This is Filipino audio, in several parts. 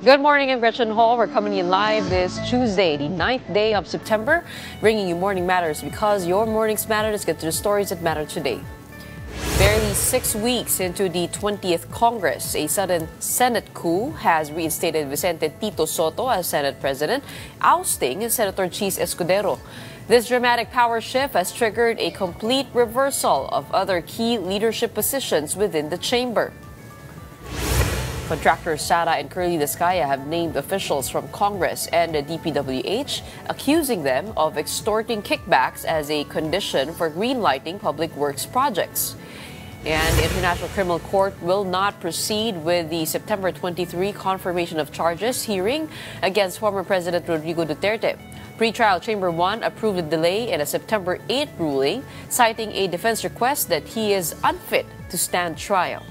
Good morning, I'm Gretchen Hall. We're coming in live this Tuesday, the 9th day of September, bringing you Morning Matters because your mornings matter. Let's get to the stories that matter today. Barely 6 weeks into the 20th Congress, a sudden Senate coup has reinstated Vicente Tito Soto as Senate President, ousting Senator Chis Escudero. This dramatic power shift has triggered a complete reversal of other key leadership positions within the chamber. Contractors Sara and Curly Descaya have named officials from Congress and the DPWH, accusing them of extorting kickbacks as a condition for greenlighting public works projects. And the International Criminal Court will not proceed with the September 23 confirmation of charges hearing against former President Rodrigo Duterte. Pretrial Chamber 1 approved a delay in a September 8 ruling, citing a defense request that he is unfit to stand trial.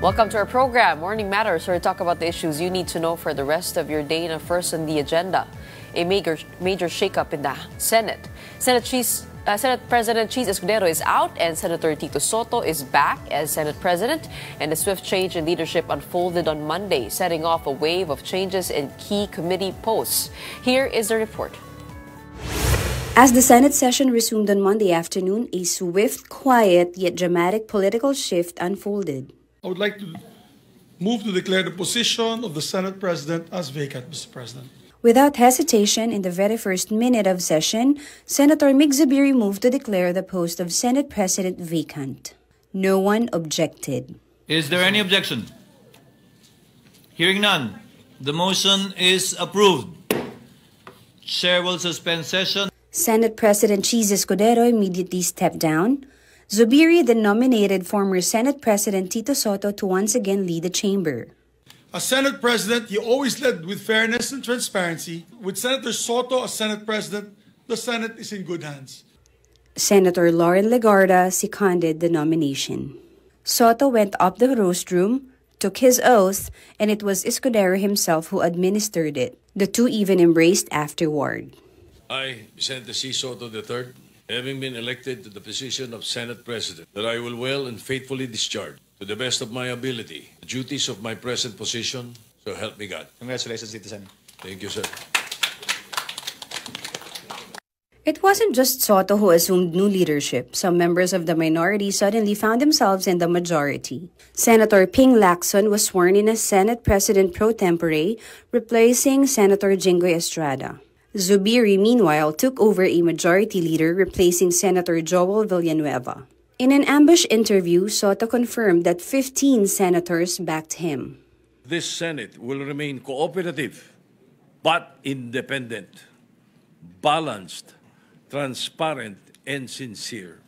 Welcome to our program, Morning Matters, where we talk about the issues you need to know for the rest of your day. And first on the agenda, a major shakeup in the Senate. Senate President Chis Escudero is out and Senator Tito Soto is back as Senate President. And a swift change in leadership unfolded on Monday, setting off a wave of changes in key committee posts. Here is the report. As the Senate session resumed on Monday afternoon, a swift, quiet, yet dramatic political shift unfolded. I would like to move to declare the position of the Senate President as vacant, Mr. President. Without hesitation, in the very first minute of session, Senator Mig Zubiri moved to declare the post of Senate President vacant. No one objected. Is there any objection? Hearing none, the motion is approved. Chair will suspend session. Senate President Chis Escudero immediately stepped down. Zubiri then nominated former Senate President Tito Soto to once again lead the chamber. As Senate President, he always led with fairness and transparency. With Senator Soto as Senate President, the Senate is in good hands. Senator Lauren Legarda seconded the nomination. Soto went up the rostrum, took his oath, and it was Escudero himself who administered it. The two even embraced afterward. I, Vicente C. Soto III, having been elected to the position of Senate President, that I will well and faithfully discharge, to the best of my ability, the duties of my present position, so help me God. Congratulations, citizen. Thank you, sir. It wasn't just Soto who assumed new leadership. Some members of the minority suddenly found themselves in the majority. Senator Ping Lacson was sworn in as Senate President pro tempore, replacing Senator Jinggoy Estrada. Zubiri, meanwhile, took over a majority leader, replacing Senator Joel Villanueva. In an ambush interview, Soto confirmed that 15 senators backed him. This Senate will remain cooperative, but independent, balanced, transparent, and sincere.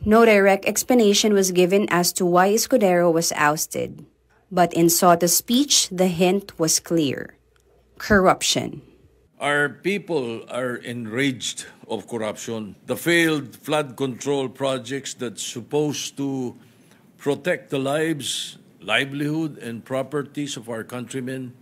No direct explanation was given as to why Escudero was ousted. But in Soto's speech, the hint was clear: corruption. Our people are enraged of corruption. The failed flood control projects that's supposed to protect the lives, livelihood, and properties of our countrymen,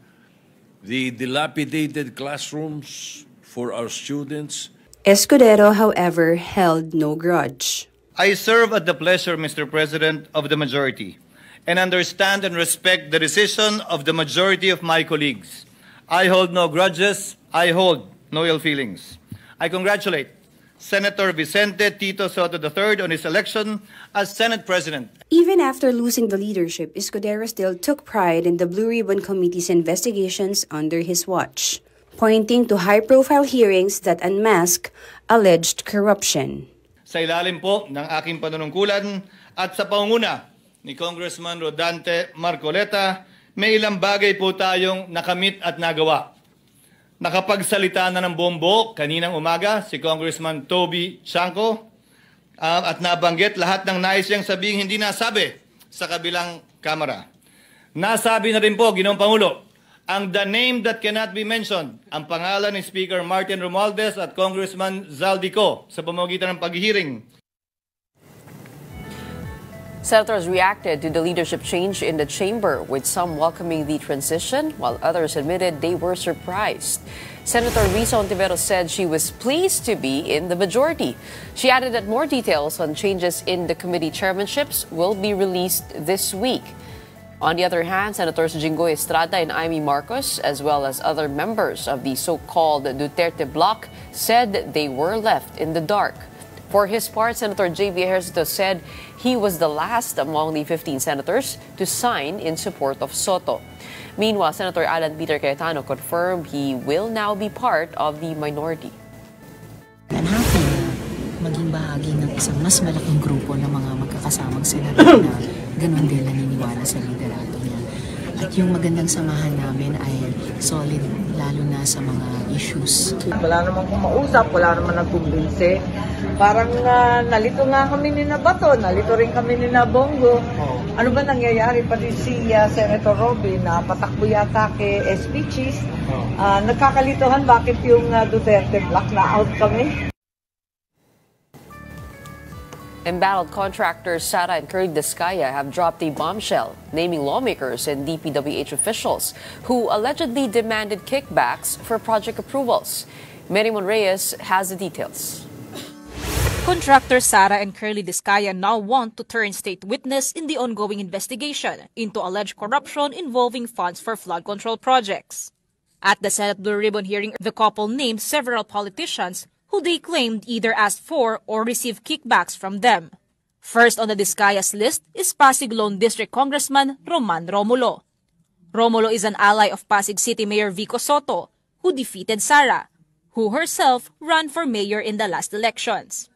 the dilapidated classrooms for our students. Escudero, however, held no grudge. I serve at the pleasure, Mr. President, of the majority, and understand and respect the decision of the majority of my colleagues. I hold no grudges. I hold no ill feelings. I congratulate Senator Vicente Tito Soto III on his election as Senate President. Even after losing the leadership, Escudero still took pride in the Blue Ribbon Committee's investigations under his watch, pointing to high-profile hearings that unmask alleged corruption. Sa ilalim po ng aking panunungkulan at sa pangunguna ni Congressman Rodante Marcoleta, may ilang bagay po tayong nakamit at nagawa. Nakapagsalita na ng bombo kaninang umaga si Congressman Toby Chanco at nabanggit lahat ng nais niyang sabihin hindi nasabi sa kabilang kamera. Nasabi na rin po, Ginoong Pangulo, ang the name that cannot be mentioned, ang pangalan ni Speaker Martin Romualdez at Congressman Zaldico sa pamamagitan ng paghihiring. Senators reacted to the leadership change in the chamber, with some welcoming the transition, while others admitted they were surprised. Senator Risa Ontiveros said she was pleased to be in the majority. She added that more details on changes in the committee chairmanships will be released this week. On the other hand, Senators Jinggoy Estrada and Amy Marcos, as well as other members of the so-called Duterte bloc, said they were left in the dark. For his part, Senator J.V. Ejercito said he was the last among the 15 senators to sign in support of Soto. Meanwhile, Senator Alan Peter Cayetano confirmed he will now be part of the minority. Natin maging bahagi ng isang mas malaking grupo ng mga magkakasamang senador na ganun din naniniwala sa liderato niya. At yung magandang samahan namin ay solid lalo na sa mga issues. Wala naman kumausap, wala naman nagkumbinse. Parang nalito nga kami ni Bato, nalito rin kami ni Bongo. Ano ba nangyayari? Pati si Senator Robin na patakbo yata kay SP Cheese. Nagkakalituhan bakit yung Duterte block na out kami? Embattled contractors Sara and Curly Discaya have dropped a bombshell, naming lawmakers and DPWH officials who allegedly demanded kickbacks for project approvals. Merimon Reyes has the details. Contractors Sara and Curly Discaya now want to turn state witness in the ongoing investigation into alleged corruption involving funds for flood control projects. At the Senate Blue Ribbon hearing, the couple named several politicians who they claimed either asked for or received kickbacks from them. First on the Discaya's list is Pasig Lone District Congressman Roman Romulo. Romulo is an ally of Pasig City Mayor Vico Soto, who defeated Sara, who herself ran for mayor in the last elections.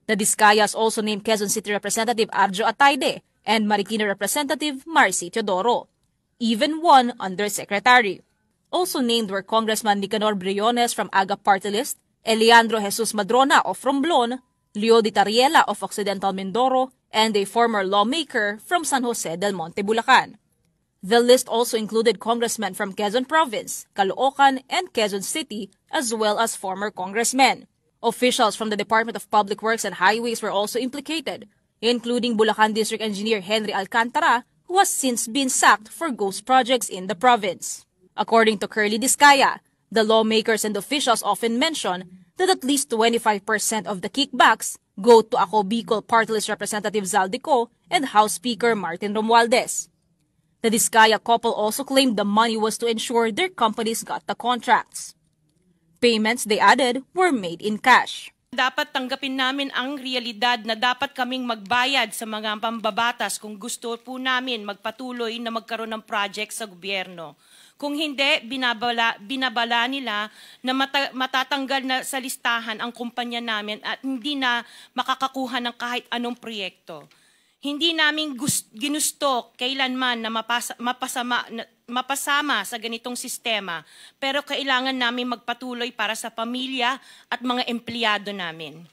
The Discayas also named Quezon City Representative Arjo Atayde and Marikina Representative Marcy Teodoro, even one undersecretary. Also named were Congressman Nicanor Briones from AGA Party List, Eliandro Jesus Madrona of Romblon, Leo Di Tariela of Occidental Mindoro, and a former lawmaker from San Jose del Monte, Bulacan. The list also included congressmen from Quezon Province, Caloocan, and Quezon City, as well as former congressmen. Officials from the Department of Public Works and Highways were also implicated, including Bulacan District Engineer Henry Alcantara, who has since been sacked for ghost projects in the province. According to Curly Discaya, the lawmakers and officials often mention that at least 25% of the kickbacks go to Ako Bicol Party List Representative Zaldico and House Speaker Martin Romualdez. The Discaya couple also claimed the money was to ensure their companies got the contracts. Payments, they added, were made in cash. Dapat tanggapin namin ang realidad na dapat kaming magbayad sa mga pambabatas kung gusto po namin magpatuloy na magkaroon ng project sa gobyerno. Kung hindi, binabala nila na matatanggal na sa listahan ang kumpanya namin at hindi na makakakuha ng kahit anong proyekto. Hindi namin ginusto kailanman na mapasama sa ganitong sistema, pero kailangan namin magpatuloy para sa pamilya at mga empleyado namin.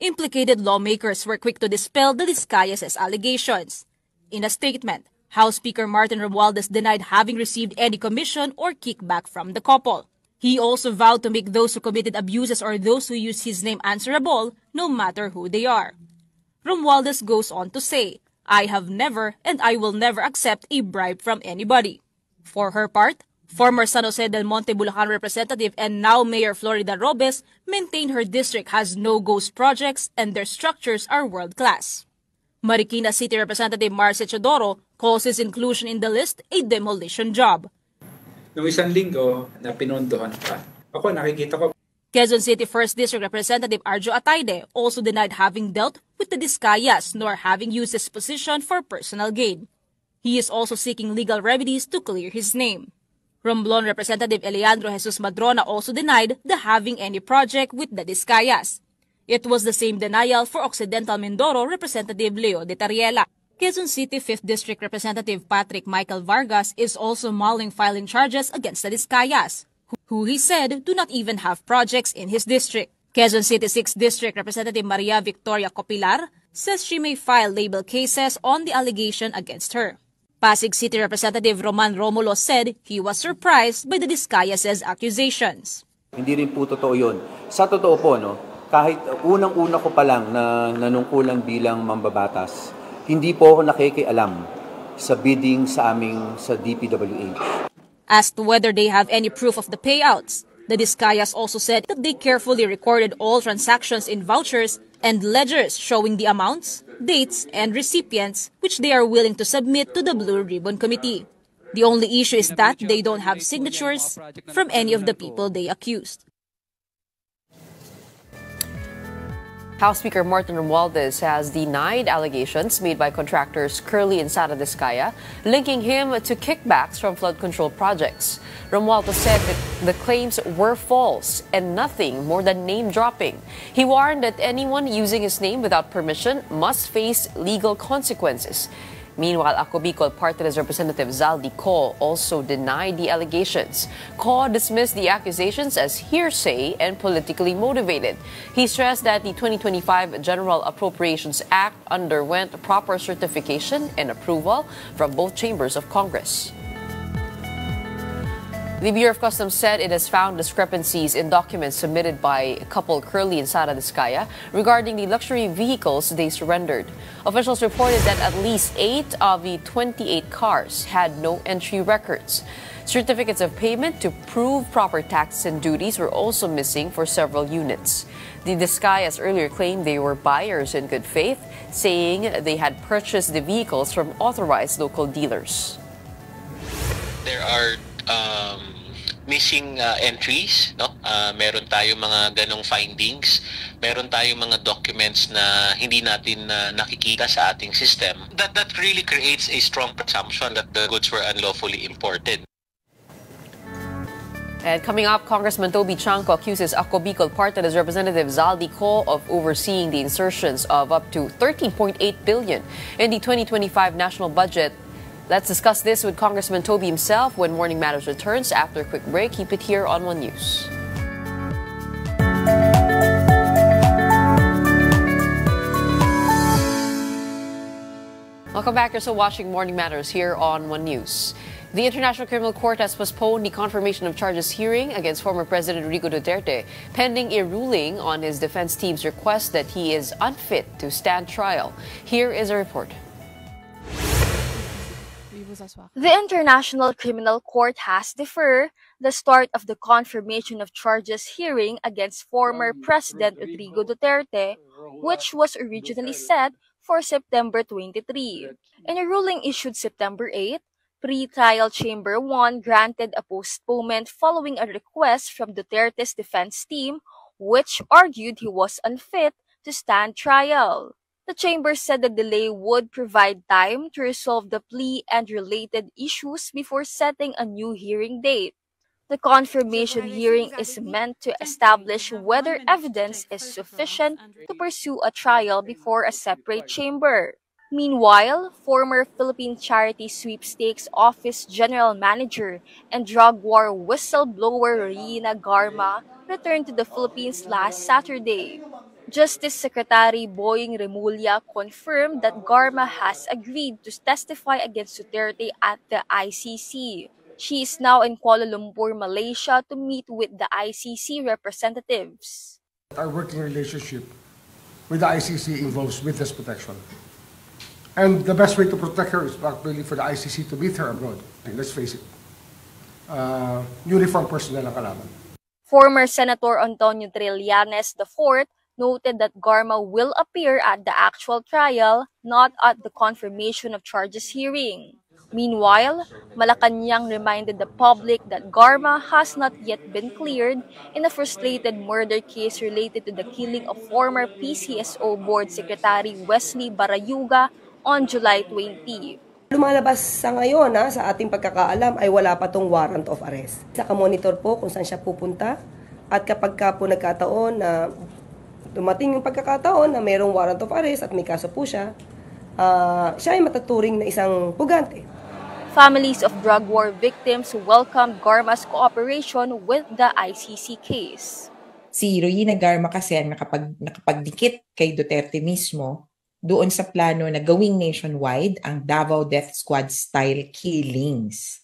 Implicated lawmakers were quick to dispel the Discayas' allegations. In a statement, House Speaker Martin Romualdez denied having received any commission or kickback from the couple. He also vowed to make those who committed abuses or those who use his name answerable, no matter who they are. Romualdez goes on to say, "I have never and I will never accept a bribe from anybody." For her part, former San Jose del Monte Bulacan representative and now Mayor Florida Robes maintained her district has no ghost projects and their structures are world-class. Marikina City Representative Marcy Teodoro calls his inclusion in the list a demolition job. Noong isang linggo na pinondohan pa, ako nakikita ko. Quezon City 1st District Representative Arjo Atayde also denied having dealt with the Discayas nor having used his position for personal gain. He is also seeking legal remedies to clear his name. Romblon Representative Eliandro Jesus Madrona also denied the having any project with the Discayas. It was the same denial for Occidental Mindoro Representative Leo Di Tariela. Quezon City 5th District Representative Patrick Michael Vargas is also mulling filing charges against the Discayas, who he said do not even have projects in his district. Quezon City 6th District Representative Maria Victoria Copilar says she may file label cases on the allegation against her. Pasig City Representative Roman Romulo said he was surprised by the Discayas' accusations. Hindi rin po totoo yun. Sa totoo po, kahit unang-una ko pa lang na nanungkulan bilang mambabatas, hindi po ako nakikialam sa bidding sa DPWH. Asked whether they have any proof of the payouts, the Discayas also said that they carefully recorded all transactions in vouchers and ledgers showing the amounts, dates, and recipients which they are willing to submit to the Blue Ribbon Committee. The only issue is that they don't have signatures from any of the people they accused. House Speaker Martin Romualdez has denied allegations made by contractors Curly and Sara Diskaya, linking him to kickbacks from flood control projects. Romualdez said that the claims were false and nothing more than name-dropping. He warned that anyone using his name without permission must face legal consequences. Meanwhile, Ako Bicol Party List Representative Zaldi Co also denied the allegations. Co dismissed the accusations as hearsay and politically motivated. He stressed that the 2025 General Appropriations Act underwent proper certification and approval from both chambers of Congress. The Bureau of Customs said it has found discrepancies in documents submitted by couple Curly and Sara Diskaya regarding the luxury vehicles they surrendered. Officials reported that at least 8 of the 28 cars had no entry records. Certificates of payment to prove proper taxes and duties were also missing for several units. The Diskayas earlier claimed they were buyers in good faith, saying they had purchased the vehicles from authorized local dealers. There are missing entries, no? Meron tayong mga ganong findings. Meron tayong mga documents na hindi natin nakikita sa ating system. That really creates a strong presumption that the goods were unlawfully imported. And coming up, Congressman Toby Chanco accuses Ako Bicol Party List Representative Zaldi Co of overseeing the insertions of up to 13.8 billion in the 2025 national budget. Let's discuss this with Congressman Toby himself when Morning Matters returns after a quick break. Keep it here on One News. Welcome back. You're still watching Morning Matters here on One News. The International Criminal Court has postponed the confirmation of charges hearing against former President Rodrigo Duterte, pending a ruling on his defense team's request that he is unfit to stand trial. Here is a report. The International Criminal Court has deferred the start of the confirmation of charges hearing against former President Rodrigo Duterte, which was originally set for September 23. In a ruling issued September 8, Pre-Trial Chamber 1 granted a postponement following a request from Duterte's defense team, which argued he was unfit to stand trial. The chamber said the delay would provide time to resolve the plea and related issues before setting a new hearing date. The confirmation hearing is meant to establish whether evidence is sufficient to pursue a trial before a separate chamber. Meanwhile, former Philippine Charity Sweepstakes Office General Manager and drug war whistleblower Reyna Garma returned to the Philippines last Saturday. Justice Secretary Boying Remulla confirmed that Garma has agreed to testify against Duterte at the ICC. She is now in Kuala Lumpur, Malaysia to meet with the ICC representatives. Our working relationship with the ICC involves witness protection. And the best way to protect her is actually for the ICC to meet her abroad. And let's face it, uniformed personnel ang kalaban. Former Senator Antonio Trillanes IV noted that Garma will appear at the actual trial, not at the confirmation of charges hearing. Meanwhile, Malacanang reminded the public that Garma has not yet been cleared in a frustrated murder case related to the killing of former PCSO Board Secretary Wesley Barayuga on July 20. Lumalabas sa ngayon, sa ating pagkakaalam, ay wala pa tong warrant of arrest. Naka-monitor po kung saan siya pupunta at kapag po nagkataon na dumating yung pagkakataon na mayroong warrant of arrest at may kaso po siya, siya ay matuturing na isang pugante. Families of drug war victims welcomed Garma's cooperation with the ICC case. Si Reyna Garma kasi nakapagdikit kay Duterte mismo doon sa plano na gawing nationwide ang Davao Death Squad-style killings.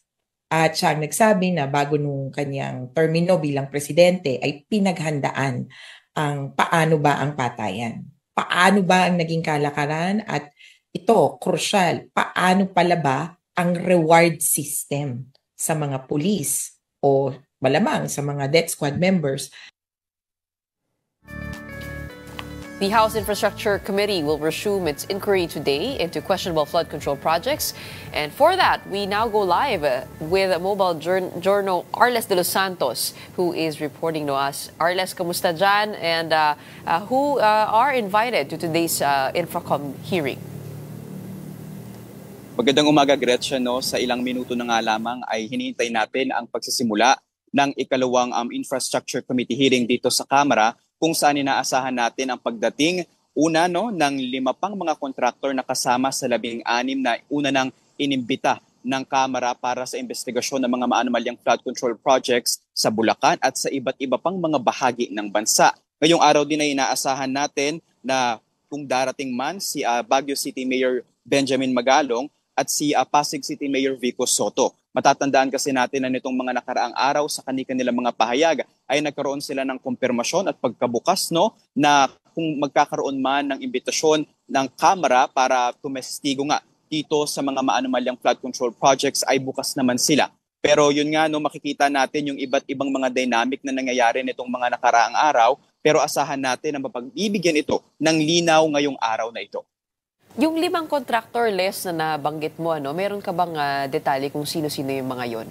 At siya nagsabi na bago nung kanyang termino bilang presidente ay pinaghandaan ang paano ba ang patayan. Paano ba ang naging kalakaran at ito, crucial, paano pala ba ang reward system sa mga pulis o malamang sa mga death squad members. The House Infrastructure Committee will resume its inquiry today into questionable flood control projects. And for that, we now go live with Mobile Journal Arles de los Santos, who is reporting to us. Arles, kamusta dyan? And who are invited to today's Infracom hearing? Magandang umaga, Gretchen. No? Sa ilang minuto na nga lamang ay hinihintay natin ang pagsisimula ng ikalawang Infrastructure Committee hearing dito sa Kamara, kung saan inaasahan natin ang pagdating una ng 5 pang mga kontraktor na kasama sa 16 na una nang inimbita ng Kamara para sa investigasyon ng mga maanumalyang flood control projects sa Bulacan at sa iba't iba pang mga bahagi ng bansa. Ngayong araw din ay inaasahan natin na kung darating man si Baguio City Mayor Benjamin Magalong at si Pasig City Mayor Vico Soto. Matatandaan kasi natin na nitong mga nakaraang araw sa kanilang mga pahayag ay nagkaroon sila ng kumpirmasyon at pagkabukas na kung magkakaroon man ng imbitasyon ng Kamara para tumestigo nga dito sa mga maanumalyang flood control projects ay bukas naman sila. Pero yun nga, makikita natin yung iba't ibang mga dynamic na nangyayari nitong mga nakaraang araw, pero asahan natin na mapagbibigyan ito ng linaw ngayong araw na ito. Yung 5 contractor list na nabanggit mo, meron ka bang detalye kung sino-sino yung mga yon?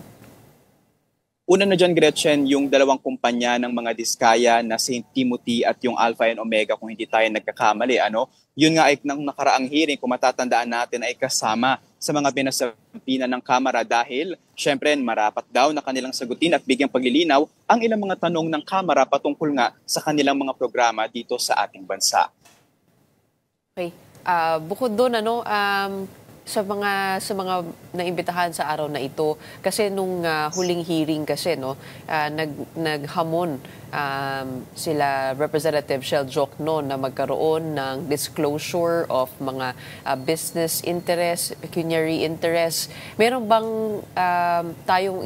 Una na dyan, Gretchen, yung 2 kumpanya ng mga diskaya na St. Timothy at yung Alpha and Omega, kung hindi tayo nagkakamali. Yun nga ay ng nakaraang hearing, kung matatandaan natin, ay kasama sa mga pinasampina ng Kamara dahil syempre marapat daw na kanilang sagutin at bigyang paglilinaw ang ilang mga tanong ng Kamara patungkol nga sa kanilang mga programa dito sa ating bansa. Okay. Bukod doon, sa mga naimbitahan sa araw na ito, kasi nung huling hearing kasi, naghamon sila Representative Shell Jokno na magkaroon ng disclosure of mga business interest, pecuniary interest. Meron bang tayong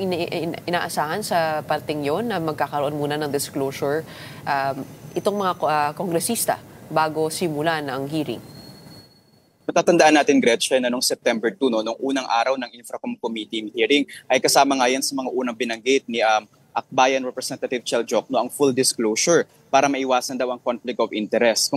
inaasahan sa parting yon na magkakaroon muna ng disclosure itong mga kongresista bago simulan ang hearing? Matatandaan natin, Gretchen, na noong September 2, nung unang araw ng Infracom Committee hearing, ay kasama nga yan sa mga unang binanggit ni Akbayan Representative Shell Jokno ang full disclosure para maiwasan daw ang conflict of interest.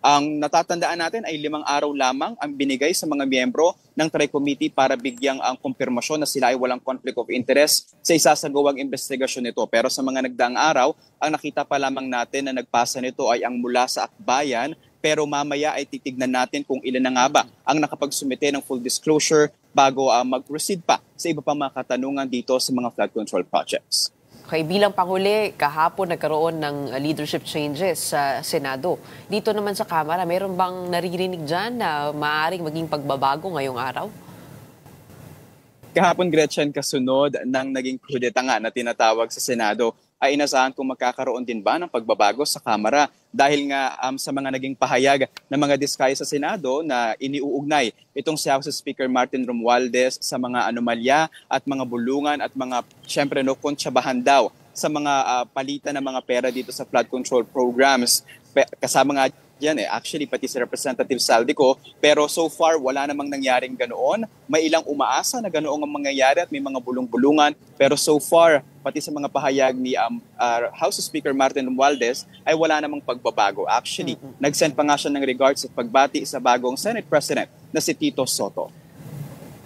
Ang natatandaan natin ay 5 araw lamang ang binigay sa mga miyembro ng Tri-Committee para bigyang ang kumpirmasyon na sila ay walang conflict of interest sa isasagawang investigasyon nito. Pero sa mga nagdaang araw, ang nakita pa lamang natin na nagpasa nito ay ang mula sa Akbayan. Pero mamaya ay titignan natin kung ilan na nga ba ang nakapagsumite ng full disclosure bago mag-proceed pa sa iba pang mga katanungan dito sa mga flood control projects. Okay, bilang panghuli, kahapon nagkaroon ng leadership changes sa Senado. Dito naman sa Kamara, meron bang naririnig dyan na maaaring maging pagbabago ngayong araw? Kahapon, Gretchen, kasunod ng naging kudeta nga na tinatawag sa Senado, ay inasahan kung magkakaroon din ba ng pagbabago sa Kamara dahil nga sa mga naging pahayag ng mga diskaya sa Senado na iniuugnay itong si House Speaker Martin Romualdez sa mga anomalya at mga bulungan at mga syempre kontsabahan daw sa mga palitan ng mga pera dito sa flood control programs. Kasama nga yan actually pati si Representative Saldico, pero so far wala namang nangyaring ganoon. May ilang umaasa na ganoon ang mangyayari at may mga bulong-bulungan, pero so far pati sa mga pahayag ni House Speaker Martin Romualdez ay wala namang pagbabago. Actually, nag-send pa nga siya ng regards at pagbati sa bagong Senate President na si Tito Soto.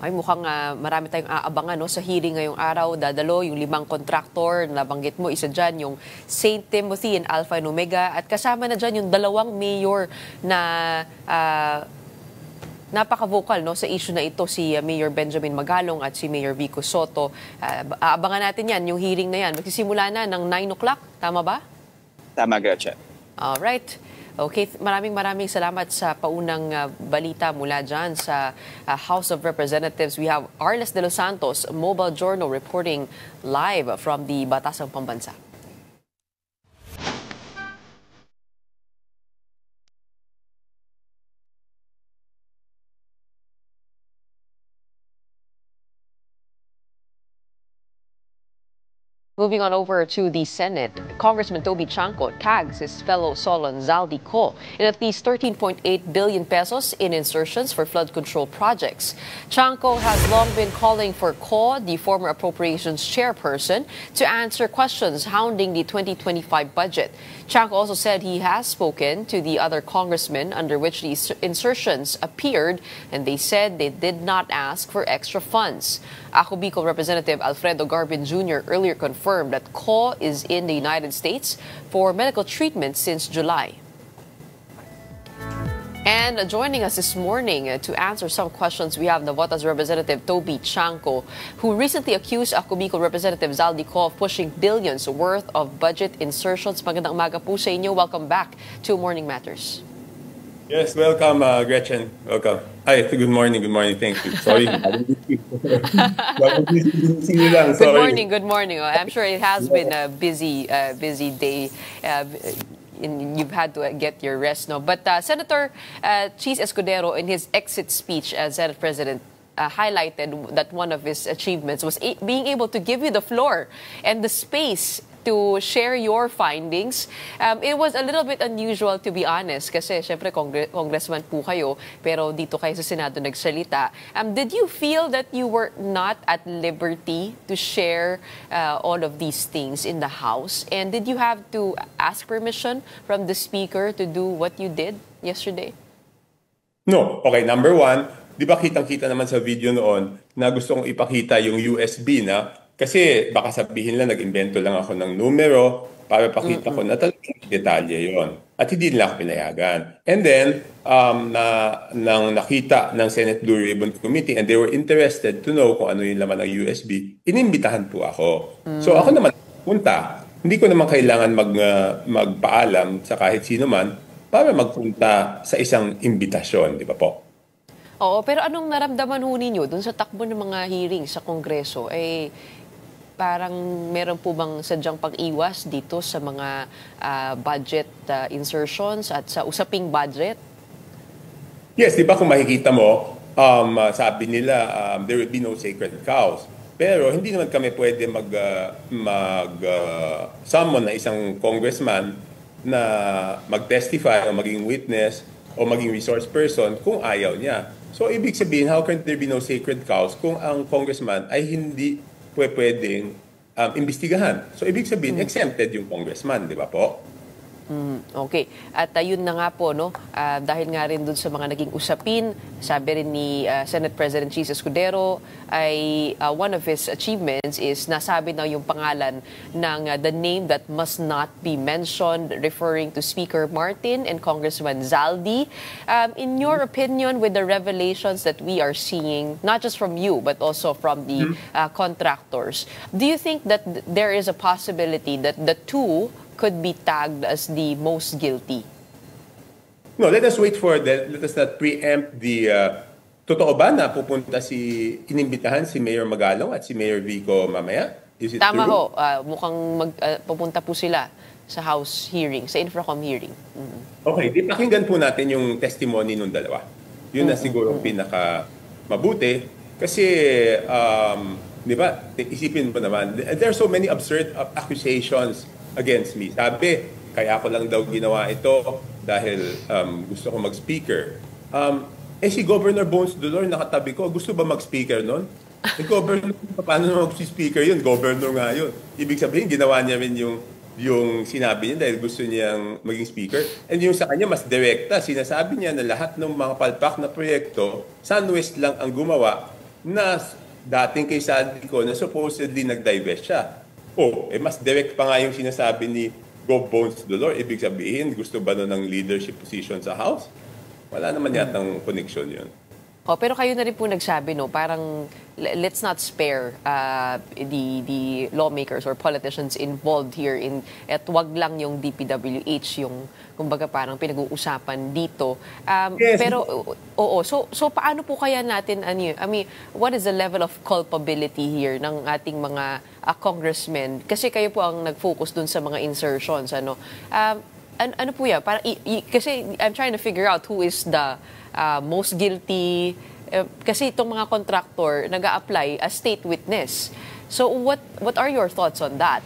Ay, mukhang marami tayong aabangan sa hearing ngayong araw. Dadalo yung 5 kontraktor na banggit mo. Isa dyan yung St. Timothy and Alpha and Omega. At kasama na dyan yung 2 mayor na napaka-vocal sa issue na ito, si Mayor Benjamin Magalong at si Mayor Vico Soto. Aabangan natin yan, yung hearing na yan. Magsisimula na ng 9 o'clock. Tama ba? Tama, Gretchen. Alright. Okay, maraming salamat sa paunang balita mula dyan sa House of Representatives. We have Arles de los Santos, Mobile Journal, reporting live from the Batasang Pambansa. Moving on over to the Senate, Congressman Toby Chanco tags his fellow Solon Zaldi Co. in at least 13.8 billion pesos in insertions for flood control projects. Chanco has long been calling for Co, the former appropriations chairperson, to answer questions hounding the 2025 budget. Chanco also said he has spoken to the other congressmen under which the insertions appeared, and they said they did not ask for extra funds. Ako Bicol Representative Alfredo Garbin Jr. earlier confirmed that Co is in the United States for medical treatment since July. And joining us this morning to answer some questions, we have Navotas Representative Toby Chanco, who recently accused Ako Bicol Representative Zaldi Co of pushing billions worth of budget insertions. Magandang umaga po sa inyo. Welcome back to Morning Matters. Yes, welcome, Gretchen. Welcome. Hi, good morning. Thank you. Sorry. Good morning. I'm sure it has been a busy day. You've had to get your rest, no? But Senator Chis Escudero, in his exit speech as Senate President, highlighted that one of his achievements was being able to give you the floor and the space to share your findings. It was a little bit unusual, to be honest, kasi syempre congressman po kayo, pero dito kayo sa Senado nagsalita. Did you feel that you were not at liberty to share all of these things in the House? And did you have to ask permission from the Speaker to do what you did yesterday? No. Okay, number one, di ba kitang-kita naman sa video noon na gusto kong ipakita yung USB na kasi baka sabihin lang nag-invento lang ako ng numero para pakita ko na talagang detalye yon. At hindi nila ako pinayagan. And then, nang nakita ng Senate Blue Ribbon Committee and they were interested to know kung ano yung laman ng USB, inimbitahan po ako. So ako naman punta. Hindi ko naman kailangan magpaalam sa kahit sino man para magpunta sa isang imbitasyon, di ba po? Oo, pero anong naramdaman ho ninyo dun sa takbo ng mga hearings sa Kongreso? Parang meron po bang sadyang pag-iwas dito sa mga budget insertions at sa usaping budget? Yes, di ba kung makikita mo, sabi nila there will be no sacred cows. Pero hindi naman kami pwede summon na isang congressman na mag-testify o maging witness o maging resource person kung ayaw niya. So, ibig sabihin, how can there be no sacred cows kung ang congressman ay hindi pwedeng imbestigahan? So, ibig sabihin, exempted yung congressman, di ba po? Okay. At yun na nga po, no? Dahil nga rin dun sa mga naging usapin, sabi rin ni Senate President Chis Escudero, ay one of his achievements is nasabi na yung pangalan ng the name that must not be mentioned, referring to Speaker Martin and Congressman Zaldi. In your opinion, with the revelations that we are seeing, not just from you, but also from the contractors, do you think that there is a possibility that the two could be tagged as the most guilty? No, let us wait for that. Let us not preempt the... totoo ba na pupunta inimbitahan si Mayor Magalong at si Mayor Vico mamaya? Is it Tama true? ho. Mukhang pupunta po sila sa House hearing, sa Infracom hearing. Okay, di pakinggan po natin yung testimony ng dalawa. Yun na siguro pinaka mabuti. Kasi, di ba, isipin mo naman, there are so many absurd accusations against me. Sabi, kaya ko lang daw ginawa ito dahil gusto ko mag-speaker. Si Governor Bones Dolor nakatabi ko, gusto ba mag-speaker nun? Governor, paano naman mag-speaker yun? Governor nga yun. Ibig sabihin, ginawa niya rin yung sinabi niya dahil gusto niyang maging speaker. And yung sa kanya, mas direkta. Sinasabi niya na lahat ng mga palpak na proyekto, SunWest lang ang gumawa na dating kay Sandy ko na supposedly nag-divest siya. Mas direct pa nga yung sinasabi ni Gov. Bones Dolor. Ibig sabihin, gusto ba ng leadership position sa House? Wala naman yatang connection yun. Pero kayo na rin po nagsabi, no, parang let's not spare the lawmakers or politicians involved here at wag lang yung DPWH yung kumbaga parang pinag-uusapan dito. Yes. Pero so paano po kaya natin what is the level of culpability here ng ating mga congressmen? Kasi kayo po ang nag-focus dun sa mga insertions, ano po yan? Kasi I'm trying to figure out who is the most guilty. Kasi itong mga contractor nag-a-apply as state witness. So what are your thoughts on that?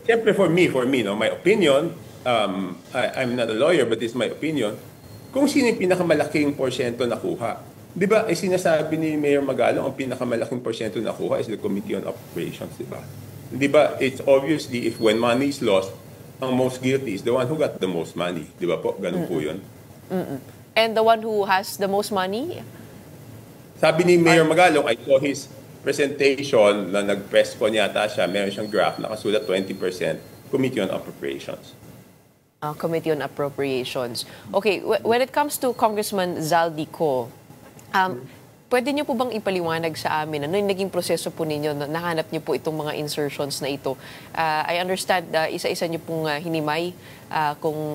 Siyempre for me, no, my opinion, I'm not a lawyer but it's my opinion, kung sino yung pinakamalaking porsyento nakuha. Di ba, sinasabi ni Mayor Magalong, ang pinakamalaking porsyento nakuha is the Committee on Operations, di ba? Di ba, it's obviously if when money is lost, ang most guilty is the one who got the most money. Di ba po? Ganun po yun. And the one who has the most money? Sabi ni Mayor Magalong, I saw his presentation na nag-press ko yata siya, meron siyang graph, nakasulat 20% Committee on Appropriations. Committee on Appropriations. Okay, when it comes to Congressman Zaldico, pwede niyo po bang ipaliwanag sa amin ano yung naging proseso po ninyo na nahanap niyo po itong mga insertions na ito? I understand isa-isa niyo pong hinimay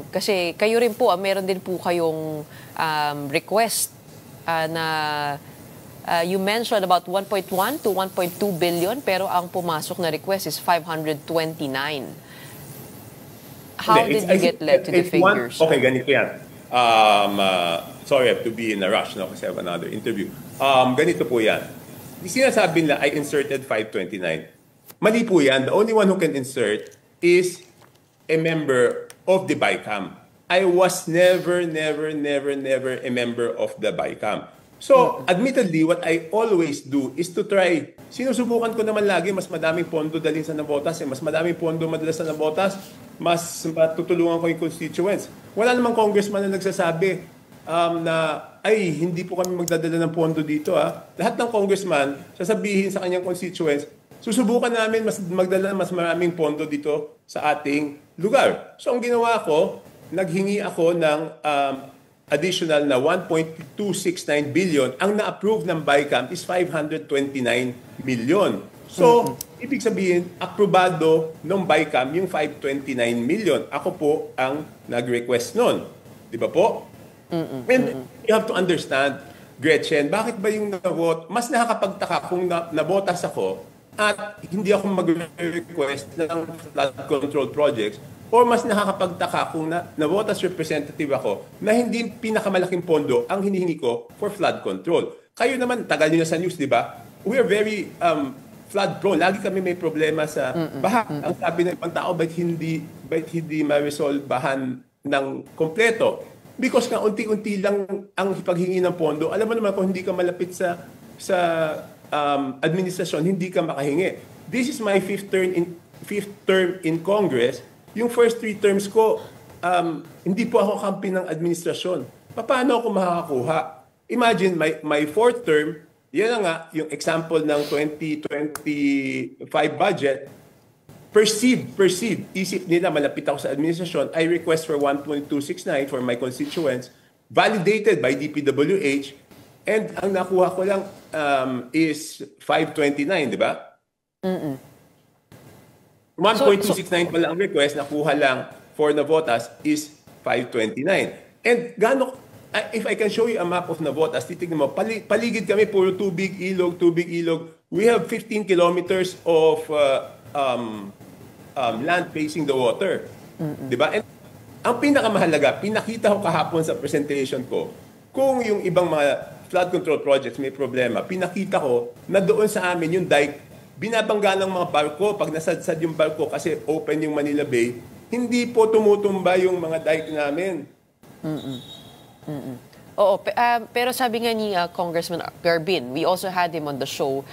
kasi kayo rin po meron din po kayong request na you mentioned about 1.1 to 1.2 billion pero ang pumasok na request is 529. How did you get led to the figures? Okay, ganito yan. Sorry, I have to be in a rush no, kasi I have another interview. Ganito po yan. Sinasabi nila, I inserted 529. Mali po yan. The only one who can insert is a member of the BICAM. I was never a member of the BICAM. So, admittedly, what I always do is to try. Sinusubukan ko naman lagi, mas madaming pondo dalhin sa Navotas. Mas madaming pondo madala sa Navotas, mas matutulungan ko yung constituents. Wala namang congressman na nagsasabi na, ay, hindi po kami magdadala ng pondo dito. Lahat ng congressman, sasabihin sa kanyang constituents, susubukan namin magdala ng mas maraming pondo dito sa ating lugar. So, ang ginawa ko, naghingi ako ng additional na 1.269 billion. Ang na-approve ng BICAM is 529 million. So, ibig sabihin, aprobado ng BICAM yung 529 million. Ako po ang nag-request nun. Di ba po? And you have to understand, Gretchen, bakit ba yung nabot? Mas nakakapagtaka kung nabotas ako at hindi ako mag-request ng flood control projects. Or mas nakakapagtaka kung nabotas representative ako na hindi pinakamalaking pondo ang hinihingi ko for flood control. Kayo naman, tagal nyo na sa news, di ba? We are very flood prone. Lagi kami may problema sa baha. Ang sabi ng ibang tao, ba't hindi ma-resolve bahan ng kompleto? Because nga, unti-unti lang ang paghingi ng pondo. Alam mo naman kung hindi ka malapit sa administrasyon, hindi ka makahingi. This is my fifth term in Congress. Yung first 3 terms ko, hindi po ako kampi ng administrasyon. Paano ako makakakuha? Imagine, my fourth term, yan nga, yung example ng 2025 budget, perceived, isip nila, malapit ako sa administrasyon, I request for 1.269 for my constituents, validated by DPWH, and ang nakuha ko lang is 529, di ba? 1.269 pala ang request, nakuha lang for Navotas is 529. And if I can show you a map of Navotas, titignan mo, paligid kami, puro tubig, ilog. We have 15 kilometers of land facing the water. Diba? And ang pinakamahalaga, pinakita ko kahapon sa presentation ko, kung yung ibang mga flood control projects may problema, pinakita ko na doon sa amin yung dike, binabangga ng mga barko, pag nasadsad yung barko kasi open yung Manila Bay, hindi po tumutumba yung mga dike namin. Oo, pero sabi nga ni Congressman Garbin, we also had him on the show,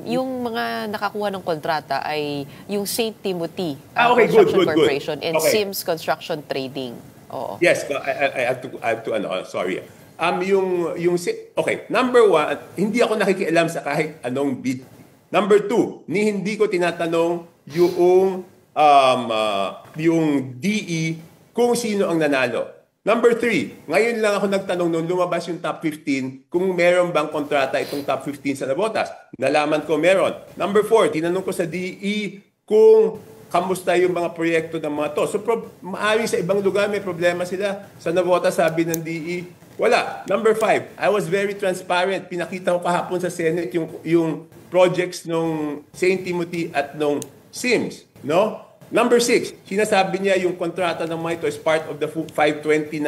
yung mga nakakuha ng kontrata ay yung St. Timothy Construction Corporation and Sims Construction Trading. Oo. Yes, I have to sorry. Okay, number 1, hindi ako nakikialam sa kahit anong bid. Number 2, hindi ko tinatanong yung DE kung sino ang nanalo. Number 3, ngayon lang ako nagtanong nung lumabas yung top 15 kung meron bang kontrata itong top 15 sa Navotas. Nalaman ko meron. Number 4, tinanong ko sa DE kung kamusta yung mga proyekto ng mga to. So maaaring sa ibang lugar may problema sila. Sa Navotas sabi ng DE, wala. Number 5, I was very transparent. Pinakita ko kahapon sa Senate yung projects nung St. Timothy at nung Sims, no? Number 6, sinasabi niya yung kontrata ng mga ito is part of the 529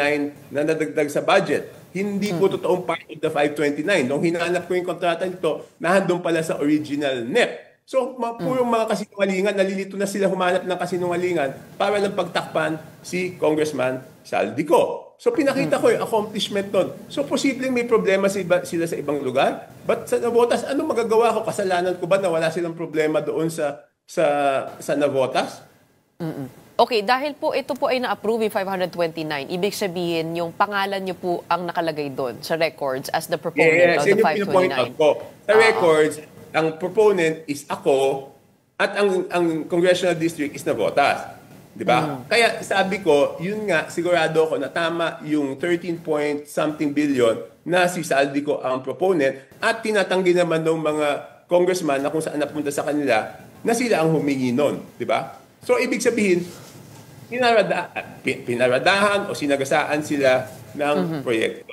na nadagdag sa budget. Hindi po totoong part of the 529. Nung hinanap ko yung kontrata nito, nahandong pala sa original NEP. So, puro mga kasinungalingan, nalilito na sila humanap ng kasinungalingan para lang pagtakpan si Congressman Saldico. So, pinakita ko yung accomplishment nun. So, posibleng may problema sila sa ibang lugar. But sa Navotas, ano magagawa ko? Kasalanan ko ba na wala silang problema doon sa Navotas? Okay, dahil po ito po ay na-approve yung 529, ibig sabihin yung pangalan niyo po ang nakalagay doon sa records as the proponent of the 529. Sa records, ang proponent is ako at ang congressional district is Navotas. Di ba? Kaya sabi ko, yun nga, sigurado ako na tama yung 13 point something billion na si Saldico ang proponent at tinatanggi naman ng mga congressman na kung saan napunta sa kanila na sila ang humingi nun. Di ba? So, ibig sabihin, pinaradahan o sinagasaan sila ng proyekto.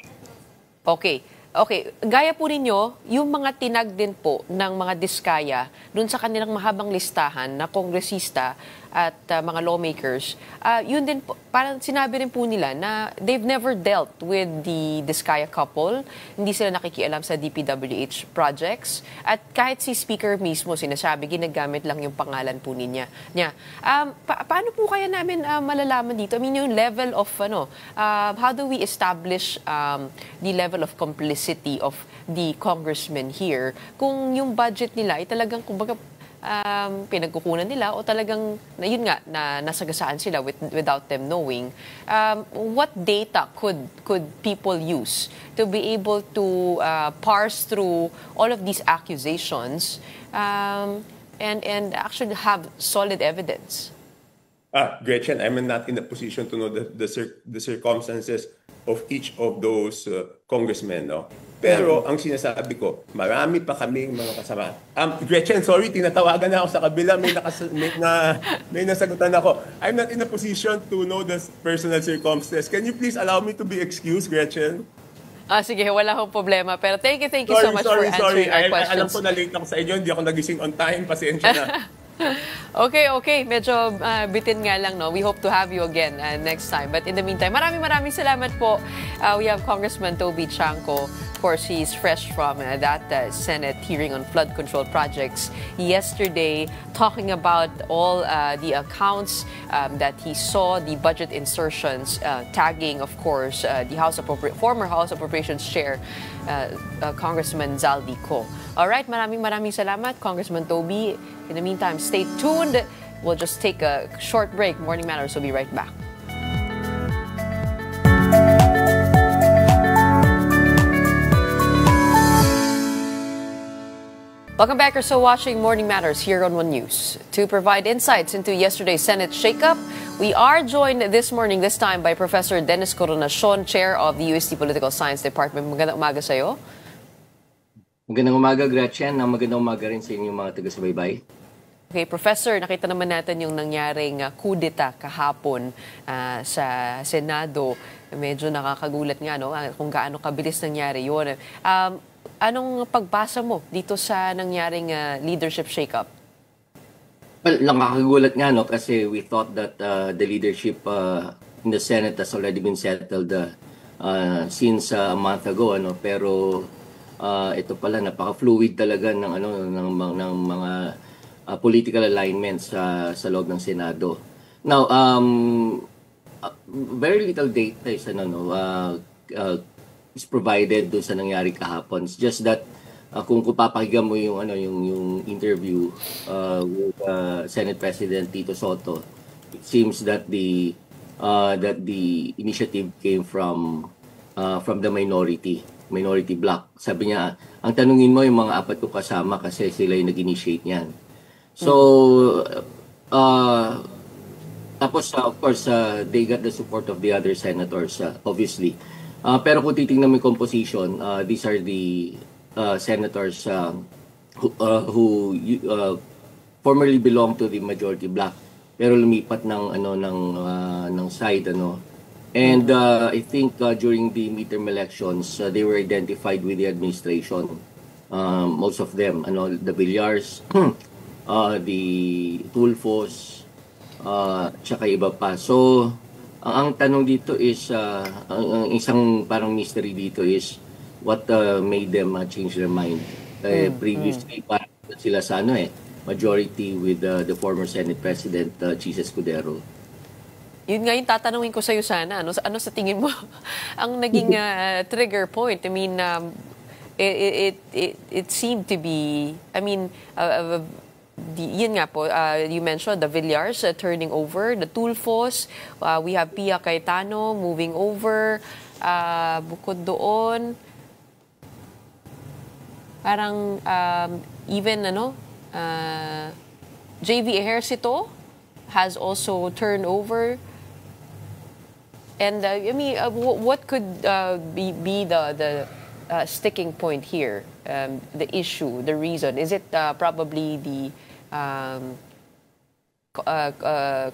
Okay. Okay, gaya po ninyo, yung mga tinag din po ng mga diskaya dun sa kanilang mahabang listahan na kongresista at mga lawmakers, yun din po, parang sinabi rin po nila na they've never dealt with the Diskaya couple, hindi sila nakikialam sa DPWH projects, at kahit si Speaker mismo sinasabi, ginagamit lang yung pangalan po niya. Paano po kaya namin malalaman dito? I mean, yung level of, how do we establish the level of complicity of the congressmen here kung yung budget nila ay talagang, kumbaga, pinagkukunan nila o talagang, yun nga, na nasagasaan sila without them knowing. What data could people use to be able to parse through all of these accusations and actually have solid evidence? Gretchen, I'm not in a position to know the circumstances of each of those congressmen, no? Pero ang sinasabi ko, marami pa kaming mga kasama. Gretchen, sorry, tinatawagan na ako sa kabila. May nasagutan ako. I'm not in a position to know the personal circumstances. Can you please allow me to be excused, Gretchen? Sige, wala akong problema. Pero thank you so much for answering our questions. Alam ko na late ako sa inyo. Hindi ako nagising on time. Pasensya na. Okay. Medyo bitin nga lang, no? We hope to have you again next time. But in the meantime, maraming salamat po. We have Congressman Toby Chanco. Of course, he's fresh from that Senate hearing on flood control projects yesterday, talking about all the accounts that he saw, the budget insertions, tagging, of course, the former House Appropriations Chair, Congressman Zaldico. All right, maraming salamat, Congressman Toby. In the meantime, stay tuned. We'll just take a short break. Morning Matters will be right back. Welcome back. You're still watching Morning Matters here on One News. To provide insights into yesterday's Senate shakeup, we are joined this morning, this time, by Professor Dennis Coronacion, Chair of the UST Political Science Department. Magandang umaga sa'yo. Magandang umaga, Gretchen. Magandang umaga rin sa inyong mga taga-subaybay. Okay, Professor, nakita naman natin yung nangyaring kudeta kahapon sa Senado. Medyo nakakagulat nga, no? Kung gaano kabilis nangyari yun. Anong pagbasa mo dito sa nangyaring leadership shakeup? Well, nakakagulat nga, no? Kasi we thought that the leadership in the Senate has already been settled since a month ago, ano? Pero ito pala, napaka-fluid talaga ng mga political alignments sa loob ng Senado. Now, very little data is provided doon sa nangyari kahapon. It's just that kung papakinggan mo yung interview with Senate President Tito Soto, it seems that the initiative came from the minority bloc. Sabi niya, ang tanungin mo yung mga apat ko kasama kasi sila yung nag-initiate niyan. So tapos of course they got the support of the other senators, obviously. Pero kung titingnan mo yung composition, these are the senators who formerly belonged to the majority bloc pero lumipat ng side, ano. And I think during the midterm elections, they were identified with the administration. Most of them, the Villars, the Tulfos, tsaka iba pa. So ang tanong dito is, ang isang parang mystery dito is, what made them change their mind? Previously, parang sila sa majority with the former Senate President Chis Escudero. Yun nga yung tatanungin ko sa'yo sana. Ano sa tingin mo ang naging trigger point? I mean, it seemed to be, I mean, yun nga po, you mentioned the Villars turning over, the Tulfos, we have Pia Cayetano moving over, bukod doon, parang even JV Ejercito has also turned over. And I mean, what could be the sticking point here, the issue, the reason? Is it probably the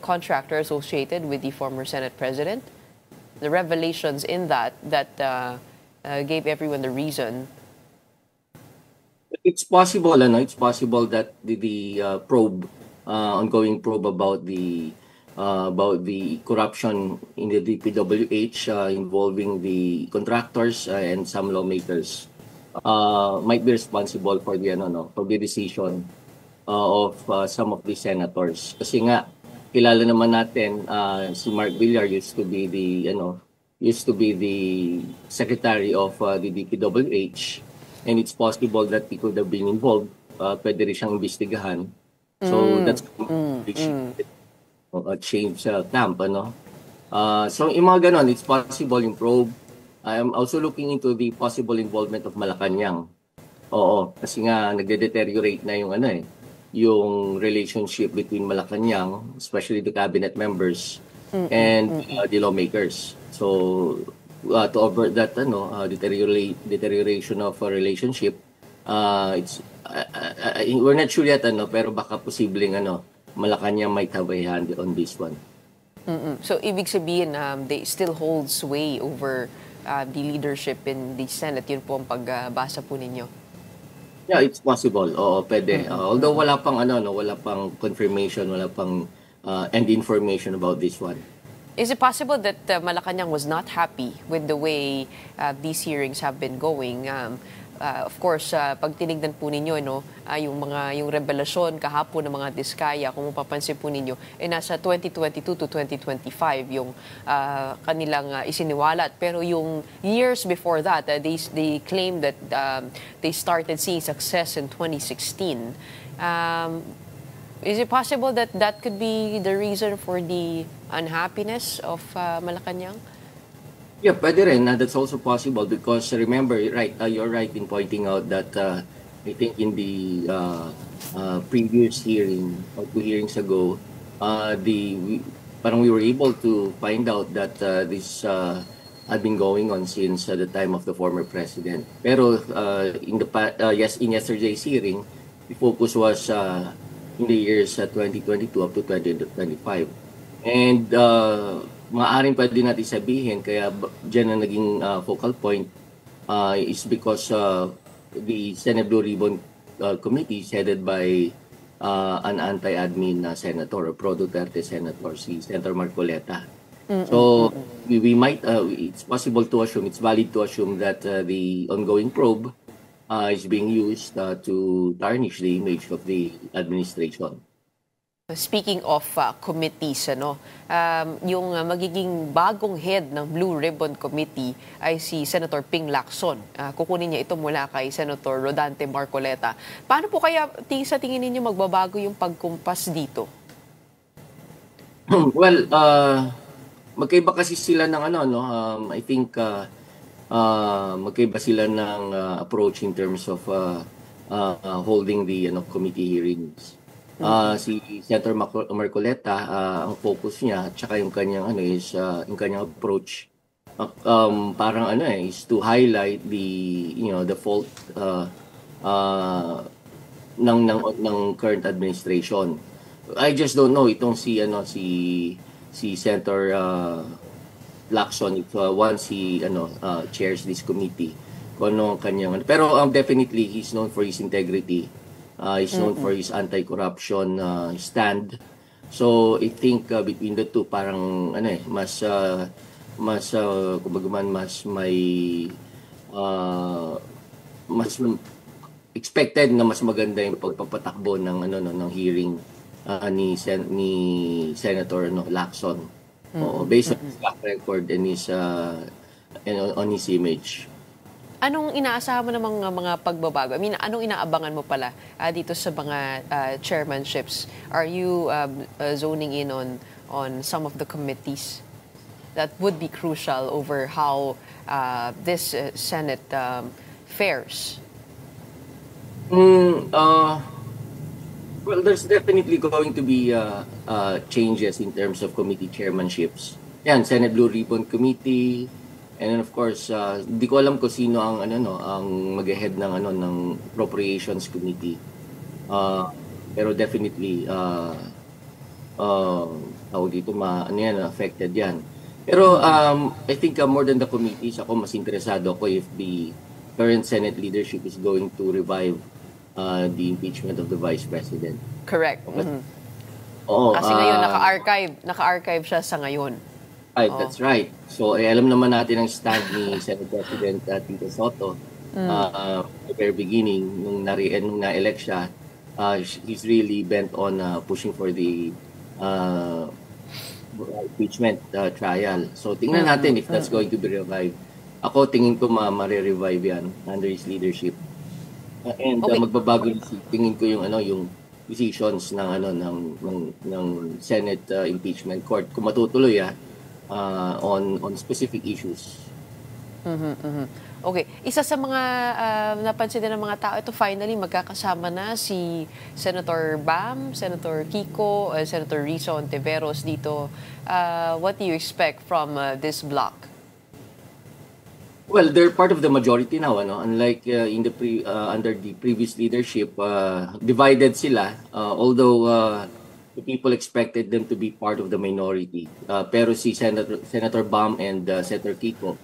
contractor associated with the former Senate President? The revelations in that gave everyone the reason. It's possible, it's possible that the probe, ongoing probe about the corruption in the DPWH involving the contractors and some lawmakers might be responsible for the decision of some of the senators. Kasi nga kilala naman natin si Mark Villar used to be the secretary of the DPWH, and it's possible that he could have been involved. Pwede rin siyang imbestigahan. So that's a change camp, so yung mga ganon, it's possible yung probe. I'm also looking into the possible involvement of Malacanang. Oo, kasi nga nagde-deteriorate na yung yung relationship between Malacanang, especially the cabinet members and the lawmakers. So to avert that deterioration of a relationship, it's we're not sure yet pero baka posibleng Malacanang might have a hand on this one. So ibig sabihin they still hold sway over the leadership in the Senate. Yun po ang pagbasa po ninyo. Yeah, it's possible. Oo, pwede. Although wala pang wala pang confirmation, wala pang end information about this one. Is it possible that Malacanang was not happy with the way these hearings have been going? Of course, pag tinignan po ninyo, yung revelasyon kahapon ng mga Diskaya, kung mapapansin po ninyo, nasa 2022 to 2025 yung kanilang isiniwalat. Pero yung years before that, they claim that they started seeing success in 2016. Is it possible that that could be the reason for the unhappiness of Malacanang? Yeah, pwede rin. That's also possible because remember, you're right in pointing out that I think in the previous hearing or 2 hearings ago, we were able to find out that this had been going on since the time of the former president. Pero in yesterday's hearing, the focus was in the years 2022 up to 2025. And maaaring pwede natin sabihin, kaya dyan na naging focal point is because the Senate Blue Ribbon Committee is headed by an anti-admin senator, pro-Duterte senator, si Senator Marcoleta. So we might, it's possible to assume, it's valid to assume that the ongoing probe is being used to tarnish the image of the administration. Speaking of committees, yung magiging bagong head ng Blue Ribbon Committee ay si Senator Ping Lacson. Kukunin niya ito mula kay Senator Rodante Marcoleta. Paano po kaya sa tingin ninyo magbabago yung pagkumpas dito? Well, magkaiba kasi sila ng I think magkaiba sila ng approach in terms of holding the committee hearings. Si Senator Marcoleta, ang focus niya at saka yung kanyang yung kanyang approach parang is to highlight the fault ng current administration. I just don't know itong si Senator Lacson if once he chairs this committee kung ano ang kanyang pero definitely he's known for his integrity. He's known for his anti-corruption stand. So I think between the two parang mas kumbaga mas may mas expected na mas maganda yung pagpapatakbo ng ng hearing ni Senator Lacson. Based on his track record and his on his image. Anong inaasahan mo ng mga pagbabago? I mean, anong inaabangan mo pala dito sa mga chairmanships? Are you zoning in on some of the committees that would be crucial over how this Senate fares? Well, there's definitely going to be changes in terms of committee chairmanships. Yan, Senate Blue Ribbon Committee, and then of course, di ko alam kung sino ang ang mag-head ng Appropriations Committee. Pero definitely dito affected 'yan. Pero I think more than the committees, ako mas interesado ako if the current Senate leadership is going to revive the impeachment of the Vice President. Correct. Kasi ngayon naka-archive siya sa ngayon. Right, that's right. So, alam naman natin ang stand ni Senate President Tito Sotto at the very beginning, nung na-elect siya, he's really bent on pushing for the impeachment trial. So, tingnan natin if that's going to be revived. Ako, tingin ko ma-revive yan under his leadership. And magbabago tingin ko yung decisions ng Senate Impeachment Court kung matutuloy on specific issues. Okay. Isa sa mga napansin din ng mga tao, ito finally magkakasama na si Senator Bam, Senator Kiko, Senator Rizzo Ontiveros dito. What do you expect from this bloc? Well, they're part of the majority now, unlike in the under the previous leadership, divided sila, although the people expected them to be part of the minority. Pero si Senator Bam and Senator Kiko,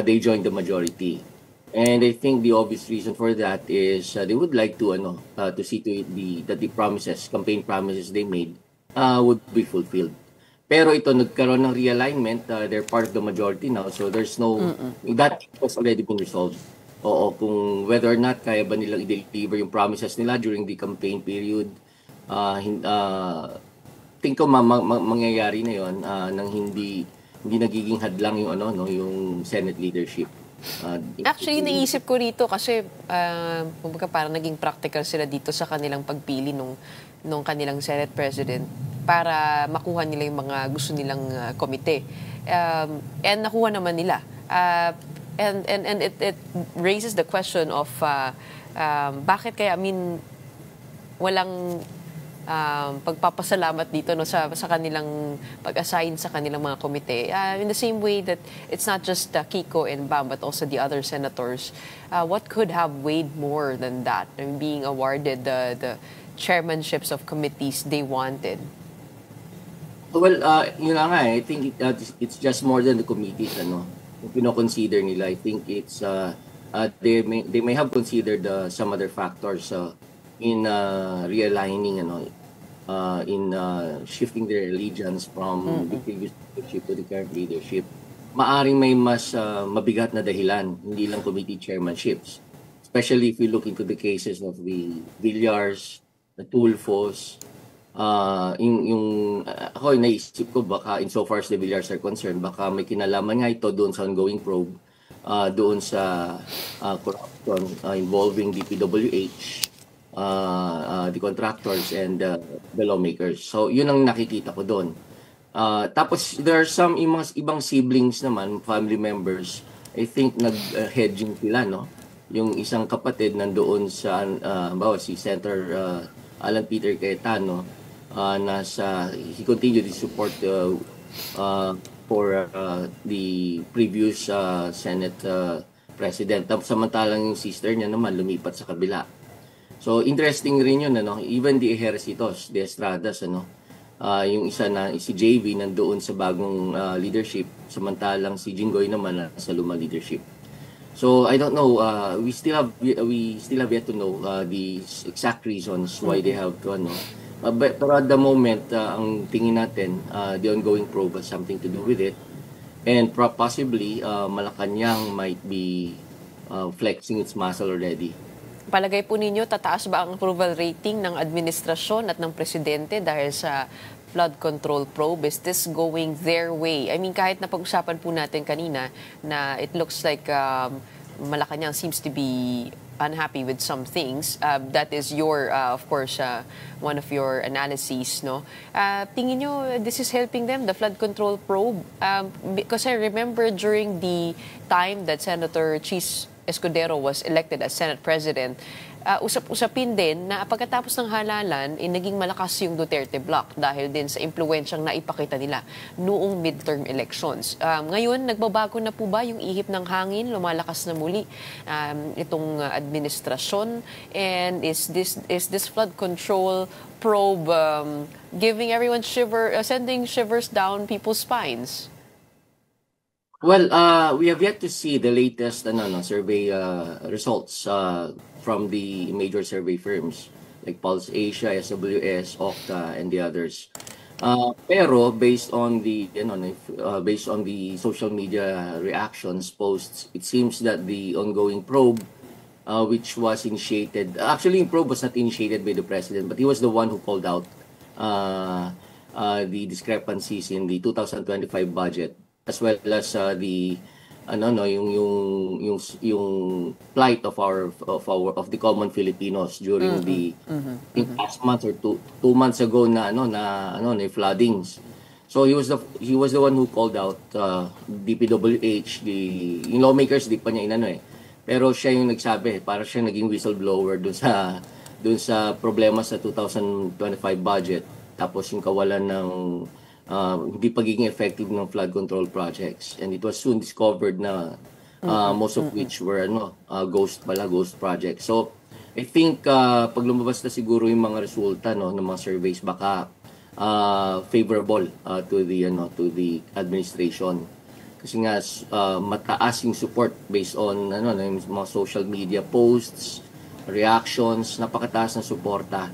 they joined the majority. And I think the obvious reason for that is they would like to see to it that the campaign promises they made would be fulfilled. Pero ito nagkaroon ng realignment, they're part of the majority now, so there's no that was already been resolved. Kung whether or not kaya ba nilang i-deliver yung promises nila during the campaign period, think ko mangyayari na yon nang hindi nagiging hadlang yung yung Senate leadership. Actually, naisip ko rito kasi parang naging practical sila dito sa kanilang pagpili nung kanilang Senate President para makuha nila yung mga gusto nilang komite. And nakuha naman nila. And it raises the question of bakit kaya, walang pagpapasalamat dito sa kanilang pag-assign sa kanilang mga komite. In the same way that it's not just Kiko and Bam but also the other senators. What could have weighed more than that? Being awarded the chairmanships of committees they wanted. Well, yun nga, I think it's just more than the committees, kung pino-consider nila. I think it's they may have considered some other factors in realigning, in shifting their allegiance from the previous leadership to the current leadership. Maaring may mas mabigat na dahilan, hindi lang committee chairmanships. Especially if you look into the cases of the Villars, the Tulfos, ako naisip ko baka insofar as the Villars are concerned, baka may kinalaman nga ito doon sa ongoing probe, doon sa corruption involving DPWH, the contractors and the lawmakers. So yun ang nakikita ko doon. Tapos there are some ibang siblings naman, family members, I think nag-hedging sila, yung isang kapatid nandoon sa si Senator Alan Peter Cayetano, he continued to support for the previous Senate President. Samantalang yung sister niya naman lumipat sa kabila. So interesting rin yun, even the Ejercitos, the Estradas, yung isa na si JV nandoon sa bagong leadership, samantalang si Jinggoy naman sa lumang leadership. So I don't know, we still have yet to know the exact reasons why they have to pero at the moment, ang tingin natin, the ongoing probe has something to do with it. And possibly, Malacanang might be flexing its muscle already. Palagay po ninyo, tataas ba ang approval rating ng administrasyon at ng presidente dahil sa flood control probe? Is this going their way? I mean, kahit napag-usapan po natin kanina na it looks like Malacanang seems to be unhappy with some things. That is your, of course, one of your analyses, no? Tingin nyo, this is helping them, the flood control probe? Because I remember during the time that Senator Chis Escudero was elected as Senate President, usap-usapin din na pagkatapos ng halalan, naging malakas yung Duterte block dahil din sa impluensyang naipakita nila noong midterm elections. Ngayon, nagbabago na po ba yung ihip ng hangin? Lumalakas na muli itong administrasyon? And is this flood control probe giving everyone sending shivers down people's spines? Well, we have yet to see the latest survey results from the major survey firms like Pulse Asia, SWS, Okta, and the others. Pero based on the social media reactions posts, it seems that the ongoing probe, which was initiated, actually the probe was not initiated by the president, but he was the one who called out the discrepancies in the 2025 budget, as well as yung plight of the common Filipinos during the past month or two months ago na floodings. So he was the one who called out DPWH, yung lawmakers di pa niya pero siya yung nagsabi, para siya naging whistleblower dun sa problema sa 2025 budget, tapos yung kawalan ng hindi pagiging effective ng flood control projects, and it was soon discovered na most of which were ghost projects. So I think pag lumabas na siguro yung mga resulta ng mga surveys, baka favorable to the administration, kasi nga mataas yung support based on yung mga social media posts, reactions, napakataas na suporta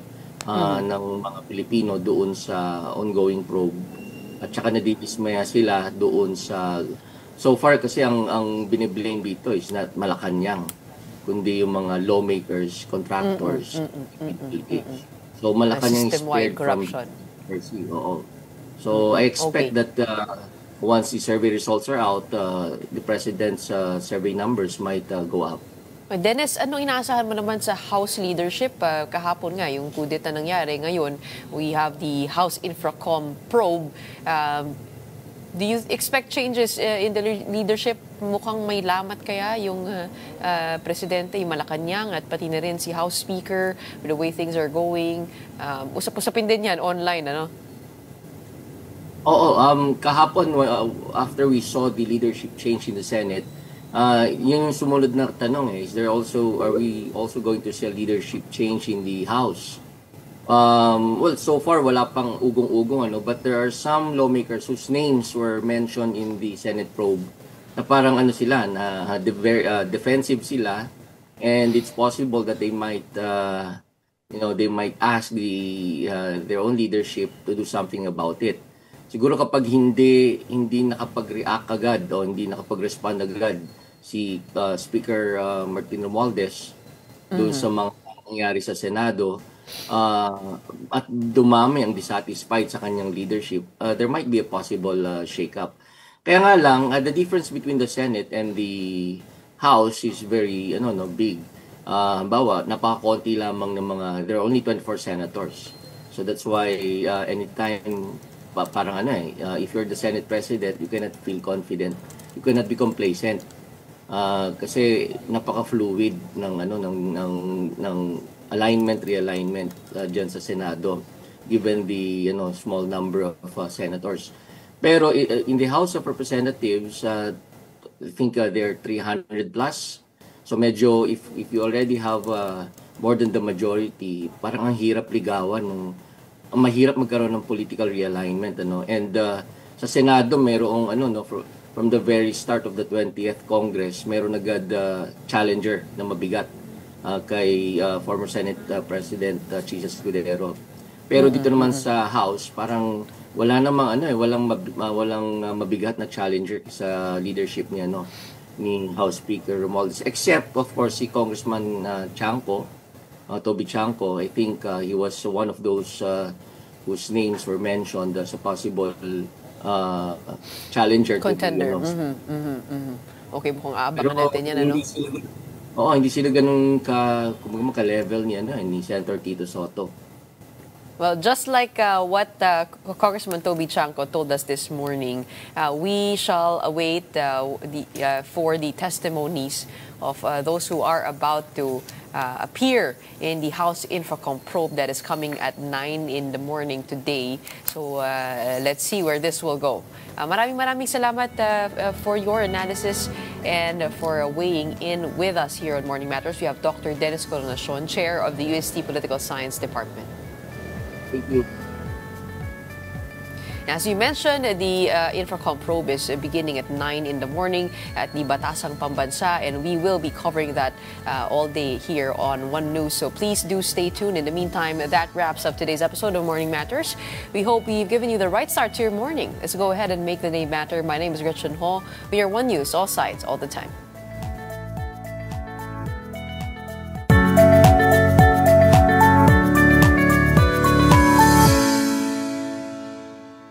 ng mga Pilipino doon sa ongoing probe. At saka nadidismaya sila doon sa, so far kasi ang biniblame dito is not Malacanang, kundi yung mga lawmakers, contractors. So Malacanang is spared from mercy. So I expect that once the survey results are out, the president's survey numbers might go up. Dennis, ano inaasahan mo naman sa House leadership? Kahapon nga, yung kudeta nangyari. Ngayon, we have the House Infracom probe. Do you expect changes in the leadership? Mukhang may lamat kaya yung presidente, yung Malacanang, at pati na rin si House Speaker, with the way things are going. Usap-usapin din yan online, ano? Kahapon, after we saw the leadership change in the Senate, yung sumunod na tanong are we also going to see a leadership change in the House? Well, so far wala pang ugong-ugong but there are some lawmakers whose names were mentioned in the Senate probe na parang sila na defensive sila, and it's possible that they might they might ask their own leadership to do something about it. Siguro kapag hindi nakapag-react agad o hindi nakapag-respond agad si Speaker Martin Romualdez doon sa mga nangyari sa Senado, at dumami ang dissatisfied sa kanyang leadership, there might be a possible shake-up. Kaya nga lang, the difference between the Senate and the House is very big. Bawa, napakakonti lamang ng mga, there are only 24 senators. So that's why anytime parang if you're the Senate President, you cannot feel confident, you cannot be complacent, kasi napaka-fluid ng alignment, realignment dyan sa Senado, given the small number of senators. Pero in the House of Representatives, I think they're 300 plus. So medyo if you already have more than the majority, parang ang hirap ligawan mahirap magkaroon ng political realignment and sa Senado merong from the very start of the 20th Congress, meron agad challenger na mabigat kay former Senate President Chis Escudero. Pero dito naman sa House, parang wala namang walang mabigat na challenger sa leadership niya ni House Speaker Romualdez, except of course si Congressman Chanco, Toby Chanco. I think he was one of those whose names were mentioned as a possible challenger. Contender. Okay, mukhang aabangan natin yan, ano? Hindi sila ganun ka-level niya, ni Senator Tito Soto. Well, just like what Congressman Toby Chanco told us this morning, we shall await for the testimonies of those who are about to appear in the House Infracom probe that is coming at 9 in the morning today. So let's see where this will go. Maraming salamat for your analysis and for weighing in with us here on Morning Matters. We have Dr. Dennis Coronacion, Chair of the UST Political Science Department. Thank you. As you mentioned, the Infracom probe is beginning at 9 in the morning at the Batasang Pambansa, and we will be covering that all day here on One News. So please do stay tuned. In the meantime, that wraps up today's episode of Morning Matters. We hope we've given you the right start to your morning. Let's go ahead and make the day matter. My name is Gretchen Ho. We are One News, all sides, all the time.